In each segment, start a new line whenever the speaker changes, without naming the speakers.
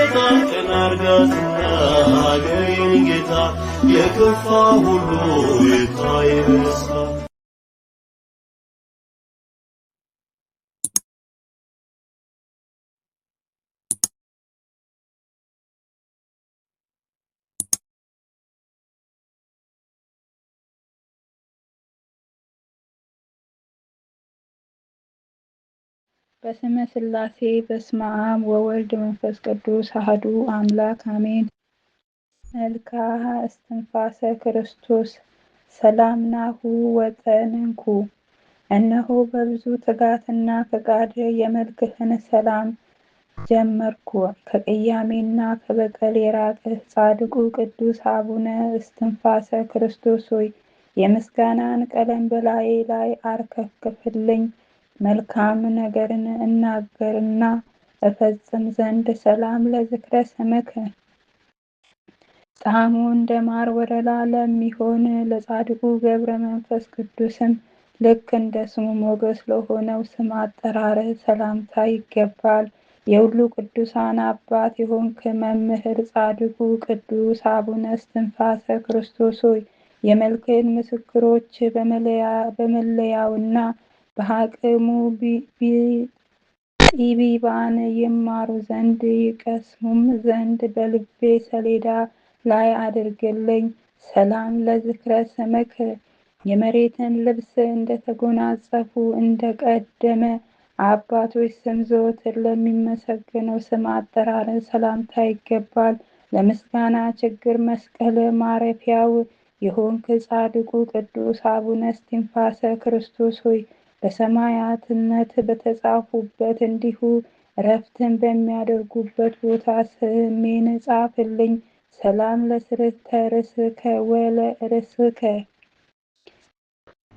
ጌታ ቀና አርጋትና ሀገሬን ጌታ የከፋ ሁሉ ይታይ በደስታ።
በስመ ሥላሴ በስመ አብ ወወልድ መንፈስ ቅዱስ አሐዱ አምላክ አሜን። መልክዓ እስትንፋሰ ክርስቶስ ሰላም ናሁ ወጸንንኩ። እነሆ በብዙ ትጋትና ፈቃድ የመልክህን ሰላም ጀመርኩ። ከቅያሜና ከበቀል የራቅህ ጻድቁ ቅዱስ አቡነ እስትንፋሰ ክርስቶስ ሆይ የምስጋናን ቀለም በላዬ ላይ አርከፍክፍልኝ። መልካም ነገርን እናገርና እፈጽም ዘንድ ሰላም ለዝክረ ስምከ። ጣዕሙ እንደ ማር ወለላ ለሚሆን ለጻድቁ ገብረ መንፈስ ቅዱስም ልክ እንደ ስሙ ሞገስ ለሆነው ስም አጠራርህ ሰላምታ ይገባል። የሁሉ ቅዱሳን አባት የሆንክ መምህር ጻድቁ ቅዱስ አቡነ እስትንፋሰ ክርስቶስ ሆይ የመልክህን ምስክሮች በመለያውና በሐቅሙ ጢቢባን ይማሩ ዘንድ ይቀስሙም ዘንድ በልቤ ሰሌዳ ላይ አድርግልኝ። ሰላም ለዝክረ ስምከ። የመሬትን ልብስ እንደተጎናጸፉ እንደቀደመ አባቶች ስም ዘወትር ለሚመሰገነው ስም አጠራር ሰላምታ ይገባል። ለምስጋና ችግር መስቀል ማረፊያው የሆንክ ጻድቁ ቅዱስ አቡነ እስትንፋሰ ክርስቶስ ሆይ በሰማያትነት በተጻፉበት እንዲሁ እረፍትን በሚያደርጉበት ቦታ ስሜን ጻፍልኝ። ሰላም ለስርተ ርእስከ ወለርእስከ።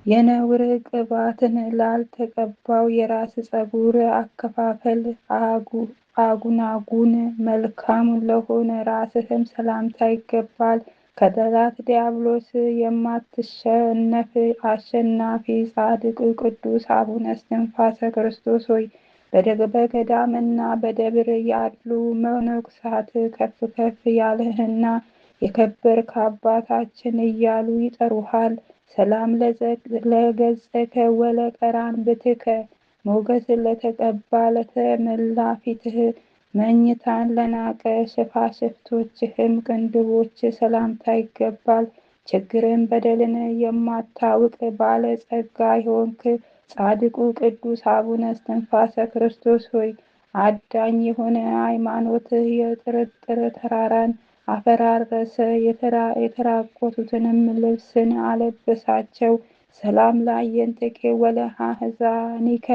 የነውር ቅባትን ላልተቀባው የራስ ፀጉር አከፋፈል አጉናጉን መልካም ለሆነ ራስህም ሰላምታ ይገባል። ከጠላት ዲያብሎስ የማትሸነፍ አሸናፊ ጻድቅ ቅዱስ አቡነ እስትንፋሰ ክርስቶስ ሆይ በገዳምና በደብር ያሉ መነኮሳት ከፍ ከፍ ያለህና የከበርክ አባታችን እያሉ ይጠሩሃል። ሰላም ለገጸከ ወለቀራንብትከ። ሞገስ ለተቀባ ለተመላ ፊትህ መኝታን ለናቀ ሽፋሽፍቶችህም ቅንድቦች ሰላምታ ይገባል። ችግርን በደልን የማታውቅ ባለ ጸጋ የሆንክ ጻድቁ ቅዱስ አቡነ እስትንፋሰ ክርስቶስ ሆይ አዳኝ የሆነ ሃይማኖትህ የጥርጥር ተራራን አፈራረሰ፣ የተራቆቱትንም ልብስን አለበሳቸው። ሰላም ለአዕይንቲከ ወለአሕዛኒከ።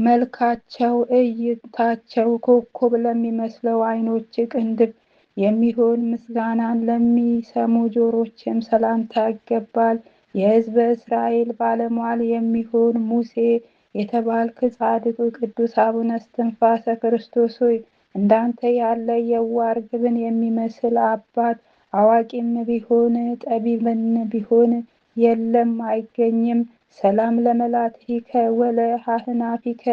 መልካቸው እይታቸው ኮከብ ለሚመስለው ዓይኖች ቅንድብ የሚሆን ምስጋናን ለሚሰሙ ጆሮችም ሰላምታ ይገባል። የሕዝበ እስራኤል ባለሟል የሚሆን ሙሴ የተባልክ ጻድቁ ቅዱስ አቡነ እስትንፋሰ ክርስቶስ ሆይ እንዳንተ ያለ የዋህ ርግብን የሚመስል አባት አዋቂም ቢሆን ጠቢብም ቢሆን የለም አይገኝም። ሰላም ለመላትከ ወለአሕናፊከ።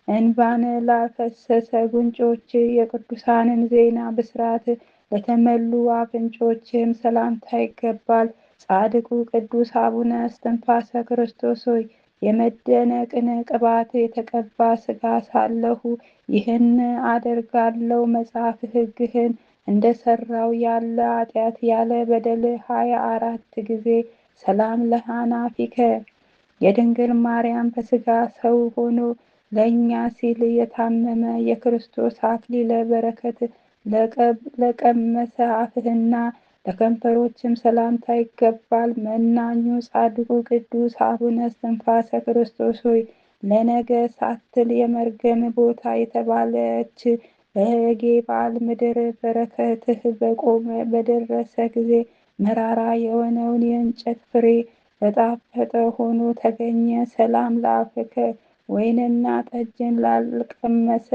እንባን ላፈሰሰ ጉንጮች የቅዱሳንን ዜና ብስራት ለተመሉ አፍንጮችም ሰላምታ ይገባል። ጻድቁ ቅዱስ አቡነ እስትንፋሰ ክርስቶስ ሆይ የመደነቅን ቅባት የተቀባ ሥጋ ሳለሁ ይህን አደርጋለሁ መጽሐፍ ሕግህን እንደሰራው ያለ ኃጢአት ያለ በደል 24 ጊዜ። ሰላም ለሐናፊከ። የድንግል ማርያም በሥጋ ሰው ሆኖ ለእኛ ሲል የታመመ የክርስቶስ አክሊለ በረከት ለቀመሰ አፍህና ለከንፈሮችም ሰላምታ ይገባል። መናኙ ጻድቁ ቅዱስ አቡነ እስትንፋሰ ክርስቶስ ሆይ ለነገ ሳትል የመርገም ቦታ የተባለች በጌባል ምድር በረከትህ በቆመ በደረሰ ጊዜ መራራ የሆነውን የእንጨት ፍሬ ለጣፈጠ ሆኖ ተገኘ። ሰላም ለአፍከ። ወይንና ጠጅን ላልቀመሰ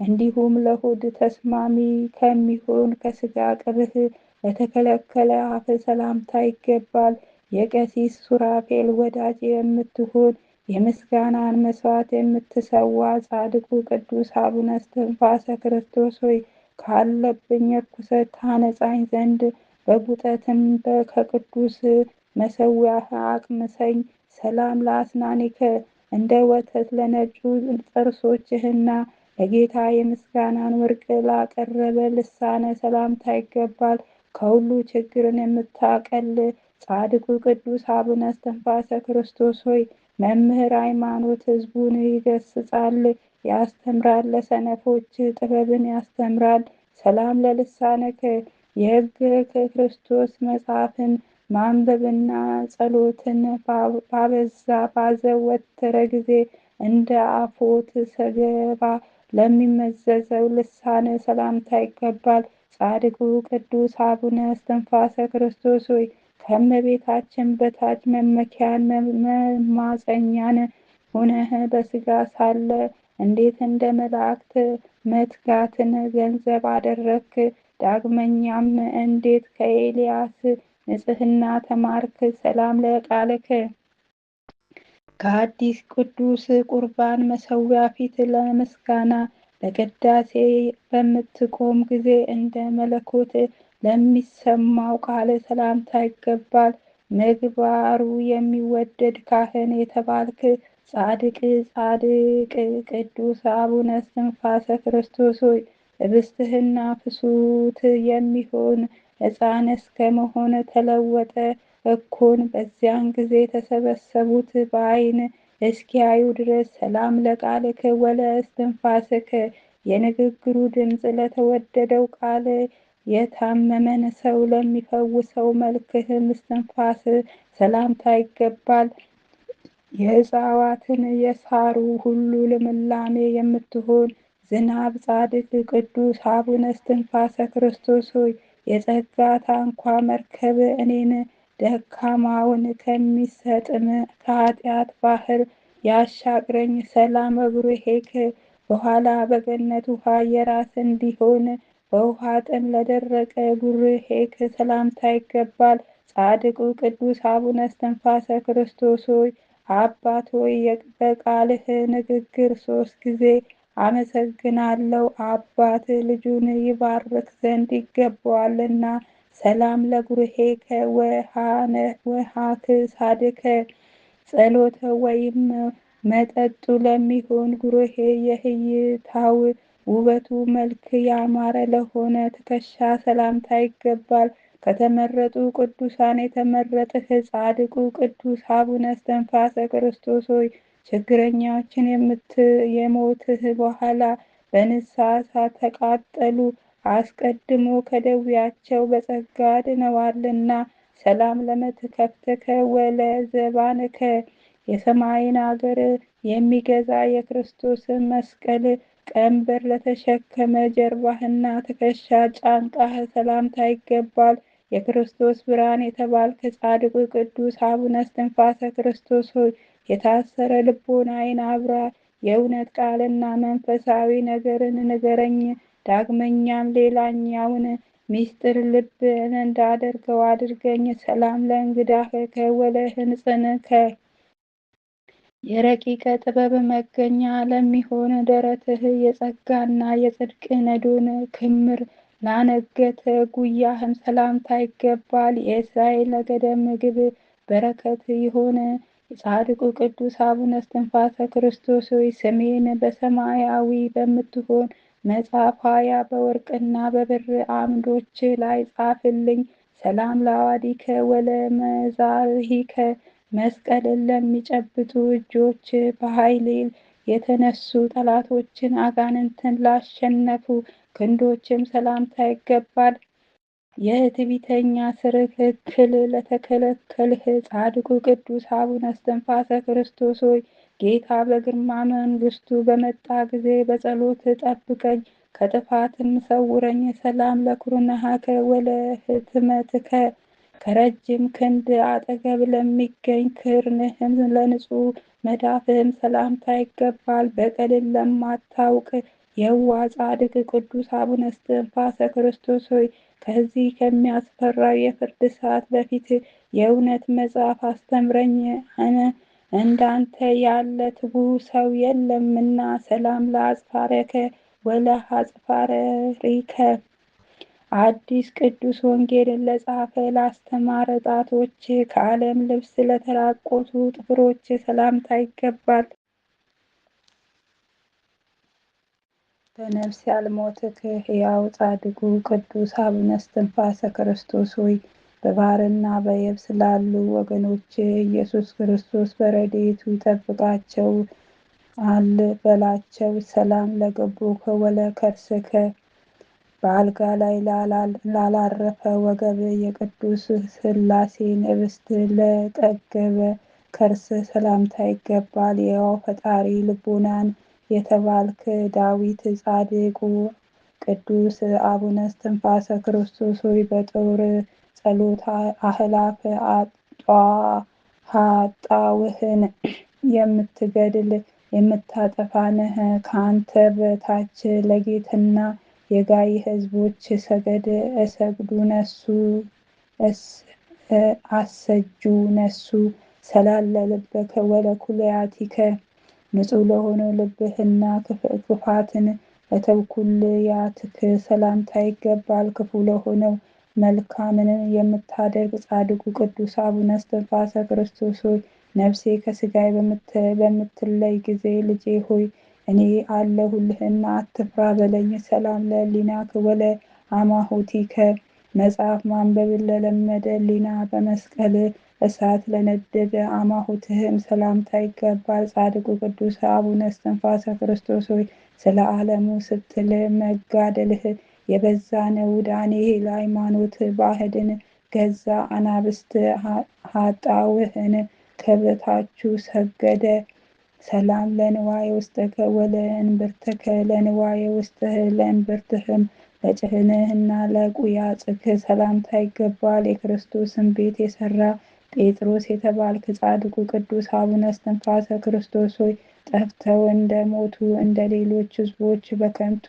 እንዲሁም ለሆድ ተስማሚ ከሚሆን ከሥጋ ቅብህ ለተከለከለ አፍ ሰላምታ ይገባል። የቀሲስ ሱራፌል ወዳጅ የምትሆን የምስጋናን መስዋዕት የምትሰዋ ጻድቁ ቅዱስ አቡነ እስትንፋሰ ክርስቶስ ሆይ ካለብኝ ርኩሰት ታነጻኝ ዘንድ በጉጠትም ከቅዱስ መሠዊያህ አቅምሰኝ። ሰላም ለአስናኒከ እንደ ወተት ለነጩ ጥርሶችህና ለጌታ የምስጋናን ወርቅ ላቀረበ ልሳነ ሰላምታ ይገባል። ከሁሉ ችግርን የምታቀል ጻድቁ ቅዱስ አቡነ እስትንፋሰ ክርስቶስ ሆይ መምህር ሃይማኖት ሕዝቡን ይገስጻል፣ ያስተምራል፣ ለሰነፎች ጥበብን ያስተምራል። ሰላም ለልሳነከ የሕግ ክርስቶስ መጽሐፍን ማንበብና ጸሎትን ባበዛ ባዘወተረ ጊዜ እንደ አፎት ሰገባ ለሚመዘዘው ልሳነ ሰላምታ ይገባል። ጻድቁ ቅዱስ አቡነ እስትንፋሰ ክርስቶስ ሆይ ከእመቤታችን በታች መመኪያን መማፀኛን ሁነህ በስጋ ሳለ እንዴት እንደ መላእክት መትጋትን ገንዘብ አደረግክ። ዳግመኛም እንዴት ከኤልያስ ንጽሕና ተማርክ። ሰላም ለቃልከ ከአዲስ ቅዱስ ቁርባን መሠዊያ ፊት ለምስጋና ለቅዳሴ በምትቆም ጊዜ እንደ መለኮት ለሚሰማው ቃል ሰላምታ ይገባል። ምግባሩ የሚወደድ ካህን የተባልክ ጻድቅ ቅዱስ አቡነ እስትንፋሰ ክርስቶስ ሆይ ህብስትህና ፍሱት የሚሆን ሕፃን እስከ መሆን ተለወጠ እኮን። በዚያን ጊዜ የተሰበሰቡት በዓይን እስኪያዩ ድረስ ሰላም ለቃልከ ወለ እስትንፋስከ የንግግሩ ድምፅ ለተወደደው ቃል የታመመን ሰው ለሚፈውሰው መልክህም እስትንፋስ ሰላምታ ይገባል። የእጽዋትን የሳሩ ሁሉ ልምላሜ የምትሆን ዝናብ ጻድቅ ቅዱስ አቡነ እስትንፋሰ ክርስቶስ ሆይ የጸጋ ታንኳ መርከብ እኔን ደካማውን ከሚሰጥም ከኃጢአት ባህር ያሻግረኝ። ሰላም እግሩሄክ በኋላ በገነት ውሃ የራስ እንዲሆን በውሃ ጥም ለደረቀ ጉርሄክ ሰላምታ ይገባል። ጻድቁ ቅዱስ አቡነ እስትንፋሰ ክርስቶስ ሆይ አባት ሆይ በቃልህ ንግግር 3 ጊዜ አመሰግናለሁ። አባት ልጁን ይባርክ ዘንድ ይገባዋልና። ሰላም ለጉርሄከ ወሃክ ሳድከ ጸሎተ ወይም መጠጡ ለሚሆን ጉርሄ የህይታው ውበቱ መልክ ያማረ ለሆነ ትከሻ ሰላምታ ይገባል። ከተመረጡ ቅዱሳን የተመረጥህ ጻድቁ ቅዱስ አቡነ እስትንፋሰ ክርስቶስ ሆይ ችግረኛዎችን የሞትህ በኋላ በንስሐ ሳተቃጠሉ አስቀድሞ ከደዌያቸው በጸጋ ድነዋልና። ሰላም ለመትከፍትከ ወለዘባንከ የሰማይን አገር የሚገዛ የክርስቶስን መስቀል ቀንበር ለተሸከመ ጀርባህና ትከሻ ጫንቃህ ሰላምታ ይገባል። የክርስቶስ ብርሃን የተባልክ ጻድቁ ቅዱስ አቡነ እስትንፋሰ ክርስቶስ ሆይ የታሰረ ልቦናዬን አብራ፣ የእውነት ቃልና መንፈሳዊ ነገርን ንገረኝ። ዳግመኛም ሌላኛውን ሚስጥር ልብ እንዳደርገው አድርገኝ። ሰላም ለእንግዳህ ከወለ ህንጽንከ የረቂቀ ጥበብ መገኛ ለሚሆን ደረትህ የጸጋና የጽድቅ ነዶን ክምር ላነገተ ጉያህም ሰላምታ ይገባል። የእስራኤል ነገደ ምግብ በረከት የሆነ ጻድቁ ቅዱስ አቡነ እስትንፋሰ ክርስቶስ ሆይ ስሜን በሰማያዊ በምትሆን መጽሐፍ ሀያ በወርቅና በብር አምዶች ላይ ጻፍልኝ። ሰላም ለአዋዲከ ወለመዛሂከ መስቀልን ለሚጨብጡ እጆች በኃይል የተነሱ ጠላቶችን አጋንንትን ላሸነፉ ክንዶችም ሰላምታ ይገባል። የትዕቢተኛ ስርህ እክል ለተከለከልህ ጻድቁ ቅዱስ አቡነ እስትንፋሰ ክርስቶስ ሆይ ጌታ በግርማ መንግስቱ በመጣ ጊዜ በጸሎት ጠብቀኝ፣ ከጥፋትም ሰውረኝ። ሰላም ለኩርናሃከ ወለህትመትከ ከረጅም ክንድ አጠገብ ለሚገኝ ክርንህም ለንጹህ መዳፍህም ሰላምታ ይገባል። በቀልን ለማታውቅ የዋ ጻድቅ ቅዱስ አቡነ እስትንፋሰ ክርስቶስ ሆይ ከዚህ ከሚያስፈራው የፍርድ ሰዓት በፊት የእውነት መጽሐፍ አስተምረኝ። እንዳንተ ያለ ትጉህ ሰው የለምና። ሰላም ለአጽፋረከ ወለአጽፋረ ሪከ። አዲስ ቅዱስ ወንጌልን ለጻፈ ላስተማረ ጣቶች ከዓለም ልብስ ለተራቆቱ ጥፍሮች ሰላምታ ይገባል። በነፍስ ያልሞትክ ሕያው ጻድቁ ቅዱስ አቡነ እስትንፋሰ ክርስቶስ ሆይ በባሕርና በየብስ ላሉ ወገኖች ኢየሱስ ክርስቶስ በረድኤቱ ይጠብቃቸው አል በላቸው። ሰላም ለገቡከ ወለከርስከ። በአልጋ ላይ ላላረፈ ወገብ የቅዱስ ሥላሴን ኅብስት ለጠገበ ከርስ ሰላምታ ይገባል። የሕያው ፈጣሪ ልቡናን የተባልክ ዳዊት ጻድቁ ቅዱስ አቡነ እስትንፋሰ ክርስቶስ ሆይ በጦር ጸሎት አህላፍ ኃጣውህን የምትገድል የምታጠፋንህ ከአንተ በታች ለጌትና የጋይ ሕዝቦች እሰግዱ ነሱ አሰጁ ነሱ። ሰላም ለልበከ ወለኩልያቲከ። ንጹሕ ለሆነው ልብህና ክፋትን ለተውኩልያትክ ሰላምታ ይገባል። ክፉ ለሆነው መልካምን የምታደርግ ጻድቁ ቅዱስ አቡነ እስትንፋሰ ክርስቶስ ሆይ ነፍሴ ከሥጋዬ በምትለይ ጊዜ ልጄ ሆይ እኔ አለሁልህና አትፍራ በለኝ። ሰላም ለሕሊናከ ወለአማሁቲከ። መጽሐፍ ማንበብን ለለመደ ሕሊና በመስቀል እሳት ለነደደ አማሁትህም ሰላምታ ይገባል። ጻድቁ ቅዱስ አቡነ እስትንፋሰ ክርስቶስ ሆይ ስለ ዓለሙ ስትል መጋደልህ የበዛ ነው። ዳንኤል ሃይማኖት ባዕድን ገዛ፣ አናብስት ኃጣውህን ከበታቹ ሰገደ። ሰላም ለንዋየ ውስጥከ ወለእንብርትከ። ለንዋየ ውስጥህ ለእንብርትህም ለጭህንህና ለቁያጽክ ሰላምታ ይገባል። የክርስቶስን ቤት የሠራ ጴጥሮስ የተባልክ ጻድቁ ቅዱስ አቡነ እስትንፋሰ ክርስቶስ ሆይ ጠፍተው እንደ ሞቱ እንደ ሌሎች ሕዝቦች በከንቱ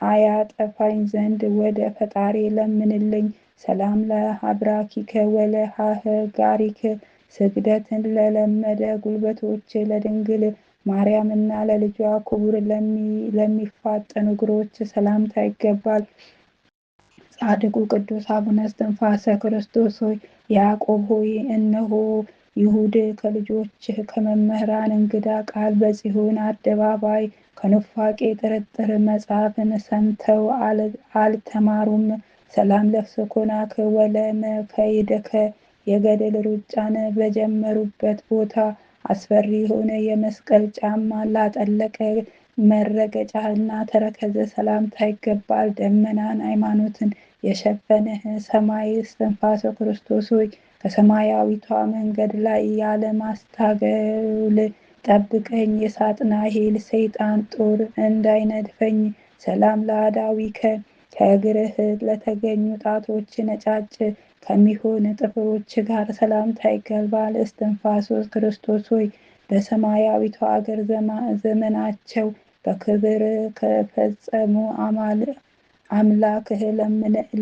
አያጠፋኝ ዘንድ ወደ ፈጣሪ ለምንልኝ። ሰላም ለአብራኪከ ወለሃህጋሪከ። ስግደትን ለለመደ ጉልበቶች ለድንግል ማርያምና ለልጇ ክቡር ለሚፋጠኑ እግሮች ሰላምታ ይገባል። ጻድቁ ቅዱስ አቡነ እስትንፋሰ ክርስቶስ ሆይ ያዕቆብ ሆይ እነሆ ይሁድ ከልጆችህ ከመምህራን እንግዳ ቃል በጽዮን አደባባይ ከኑፋቄ ጥርጥር መጽሐፍን ሰምተው አልተማሩም። ሰላም ለሰኮናከ ወለመከይደከ። የገድል ሩጫን በጀመሩበት ቦታ አስፈሪ የሆነ የመስቀል ጫማ ላጠለቀ መረገጫና ተረከዘ ሰላምታ ይገባል። ደመናን ሃይማኖትን የሸፈንህ ሰማይ እስትንፋሰ ክርስቶስ ሆይ ከሰማያዊቷ መንገድ ላይ ያለ ማስታገል ጠብቀኝ። የሳጥናኤል ሰይጣን ጦር እንዳይነድፈኝ። ሰላም ለአዳዊከ። ከእግርህ ለተገኙ ጣቶች ነጫጭ ከሚሆን ጥፍሮች ጋር ሰላምታ ይገባል። እስትንፋሰ ክርስቶስ ሆይ በሰማያዊቷ አገር ዘመናቸው በክብር ከፈጸሙ አምላክህ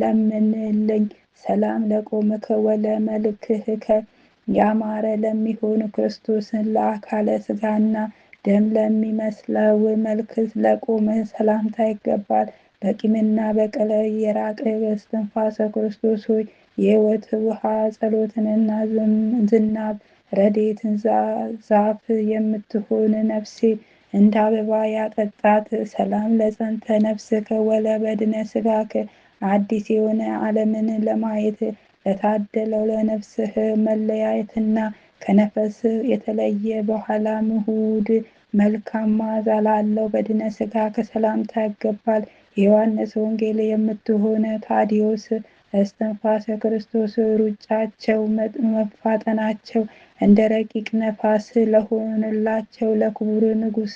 ለምንልኝ። ሰላም ለቆምከ ወለመልክህከ። ያማረ ለሚሆን ክርስቶስን ለአካለ ሥጋና ደም ለሚመስለው መልክ ለቆምህ ሰላምታ ይገባል። በቂምና በቀል የራቀ እስትንፋሰ ክርስቶስ ሆይ የሕይወት ውሃ ጸሎትንና ዝናብ ረድኤትን ዛፍ የምትሆን ነፍሴ እንደ አበባ ያጠጣት። ሰላም ለጸንተ ነፍስከ ወለበድነ ሥጋከ። አዲስ የሆነ ዓለምን ለማየት ለታደለው ለነፍስህ መለያየትና ከነፈስ የተለየ በኋላ ምሁድ መልካም መዓዛ ላለው በድነ ሥጋ ከሰላምታ ይገባል። የዮሐንስ ወንጌል የምትሆነ ታዲዮስ እስትንፋሰ ክርስቶስ ሩጫቸው መፋጠናቸው እንደ ረቂቅ ነፋስ ለሆንላቸው ለክቡር ንጉሥ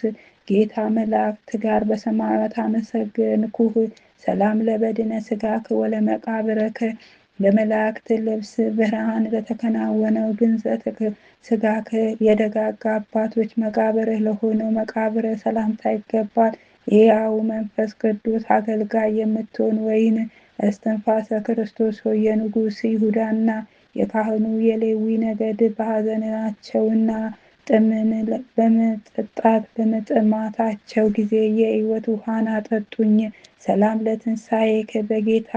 ጌታ መላእክት ጋር በሰማያት አመሰገንኩህ። ሰላም ለበድነ ሥጋከ ወለመቃብርከ። በመላእክት ልብስ ብርሃን ለተከናወነው ግንዘትክ ሥጋከ የደጋጋ አባቶች መቃብርህ ለሆነው መቃብር ሰላምታ ይገባል። የሕያው መንፈስ ቅዱስ አገልጋይ የምትሆን ወይን እስትንፋሰ ክርስቶስ ሆይ የንጉሥ ይሁዳና የካህኑ የሌዊ ነገድ በሐዘናቸውና ጥምን በመጠጣት በመጠማታቸው ጊዜ የሕይወት ውሃን አጠጡኝ። ሰላም ለትንሣኤከ በጌታ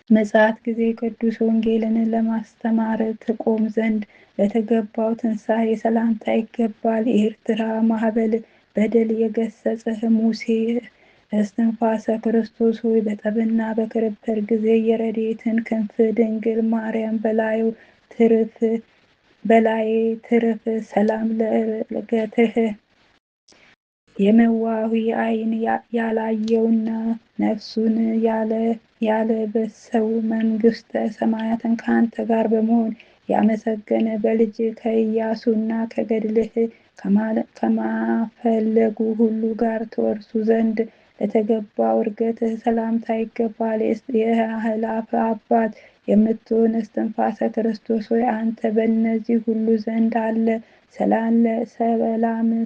ምጽአት ጊዜ ቅዱስ ወንጌልን ለማስተማር ትቆም ዘንድ ለተገባው ትንሣኤ ሰላምታ ይገባል። የኤርትራ ማዕበል በደል የገሰጸህ ሙሴ እስትንፋሰ ክርስቶስ ሆይ በጠብና በክርክር ጊዜ የረድኤትን ክንፍ ድንግል ማርያም በላዬ ትርፍ። ሰላም ለዕርገትህ የመዋዊ ዓይን ያላየውና ነፍሱን ያለበሰው መንግሥተ ሰማያትን ከአንተ ጋር በመሆን ያመሰገነ በልጅ ከኢያሱና ከገድልህ ከማፈለጉ ሁሉ ጋር ትወርሱ ዘንድ ለተገባው ዕርገትህ ሰላምታ ይገባል። የአእላፍ አባት የምትሆን እስትንፋሰ ክርስቶስ ሆይ አንተ በእነዚህ ሁሉ ዘንድ አለ። ሰላም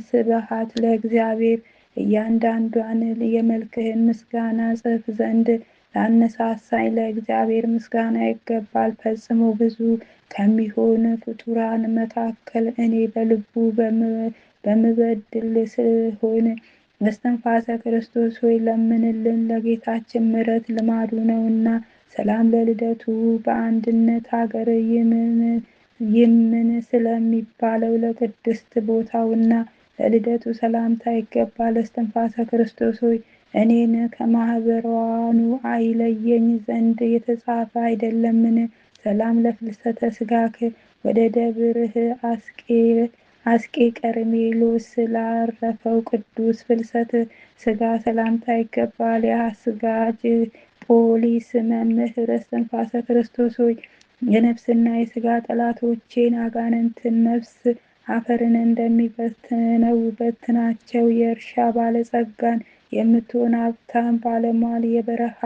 ስብሐት ለእግዚአብሔር። እያንዳንዷን የመልክህን ምስጋና ጽፍ ዘንድ ላነሳሳኝ ለእግዚአብሔር ምስጋና ይገባል። ፈጽሞ ብዙ ከሚሆን ፍጡራን መካከል እኔ በልቡ በምበድል ስሆን እስትንፋሰ ክርስቶስ ሆይ ለምንልን። ለጌታችን ምሕረት ልማዱ ነውና። ሰላም ለልደቱ በአንድነት ሀገር ይምን ስለሚባለው ለቅድስት ቦታውና ለልደቱ ሰላምታ ይገባል። እስትንፋሰ ክርስቶስ ሆይ እኔን ከማኅበሯኑ አይለየኝ ዘንድ የተጻፈ አይደለምን? ሰላም ለፍልሰተ ሥጋክ ወደ ደብርህ አስቄ ቀርሜሎስ ላረፈው ቅዱስ ፍልሰት ሥጋ ሰላምታ ይገባል። የአስጋጅ ፖሊስ መምህር እስትንፋሰ ክርስቶስ ሆይ የነፍስና የሥጋ ጠላቶቼን አጋንንትን ነፍስ አፈርን እንደሚበትነው በትናቸው። የእርሻ ባለጸጋን የምትሆን ሀብታም ባለሟል የበረሃ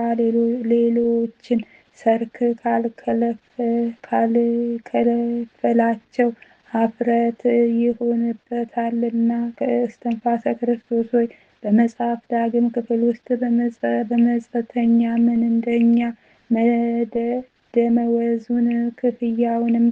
ሌሎችን ሰርክ ካልከለፈላቸው ኀፍረት ይሆንበታልና። ከእስትንፋሰ ክርስቶስ ሆይ በመጽሐፍ ዳግም ክፍል ውስጥ በመጻተኛ ምን እንደኛ ደመወዙን ክፍያውንም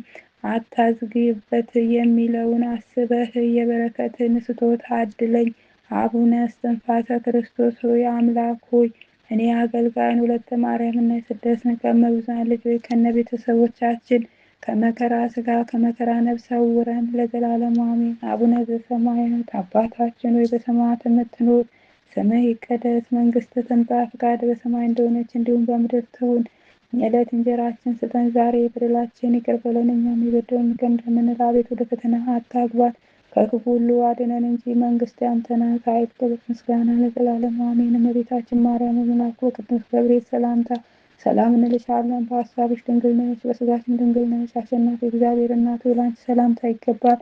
አታዝግይበት የሚለውን አስበህ የበረከትን ስጦታ አድለኝ። አቡነ እስትንፋሰ ክርስቶስ ሆይ አምላክ ሆይ እኔ አገልጋይን ወለተ ማርያምና የስደትን ከመብዛን ልጆች ከነ ቤተሰቦቻችን ከመከራ ሥጋ ከመከራ ነፍስ ሰውረን ለዘላለሙ አሜን። አቡነ ዘበሰማያት አባታችን ሆይ በሰማያት የምትኖር ስምህ ይቀደስ፣ መንግሥትህ ትምጣ፣ ፈቃድህ በሰማይ እንደሆነች እንዲሁም በምድር ትሁን። የዕለት እንጀራችንን ስጠን ዛሬ፣ በደላችንን ይቅር በለን እኛም የበደሉንን ይቅር እንደምንል፣ አቤቱ ወደ ፈተና አታግባን ከክፉ ሁሉ አድነን እንጂ መንግሥት ያንተ ናት፣ ኃይል፣ ክብር፣ ምስጋና ለዘላለሙ አሜን። እመቤታችን ማርያም በመልአኩ በቅዱስ ገብርኤል ሰላምታ ሰላም እንልሻለን። በሐሳብሽ ድንግል ነሽ፣ በሥጋሽም ድንግል ነሽ። አሸናፊ እግዚአብሔር እናቱ ለአንቺ ሰላምታ ይገባል።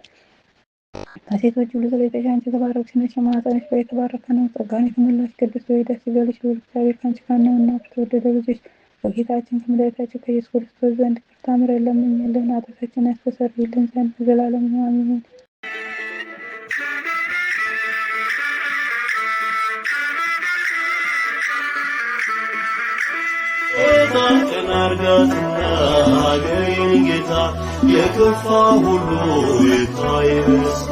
ከሴቶች ሁሉ ተለይተሽ አንቺ የተባረክሽ ነሽ፣ የማኅፀንሽ ፍሬ የተባረከ ነው። ጸጋን የተሞላሽ ቅድስት ሆይ ደስ ይበልሽ፣ ልዑል እግዚአብሔር ከአንቺ ጋር ነውና ከተወደደ ልጅሽ በጌታችን ከመድኃኒታችን ከኢየሱስ ክርስቶስ ዘንድ ይቅርታ ምሕረት ለምኝልን ኃጢአታችንን ያስተሰርይልን ዘንድ ለዘላለሙ አሜን።
ጌታችን አርጋትና አገሬን ጌታ የከፋ ሁሉ ይታይ በስፋ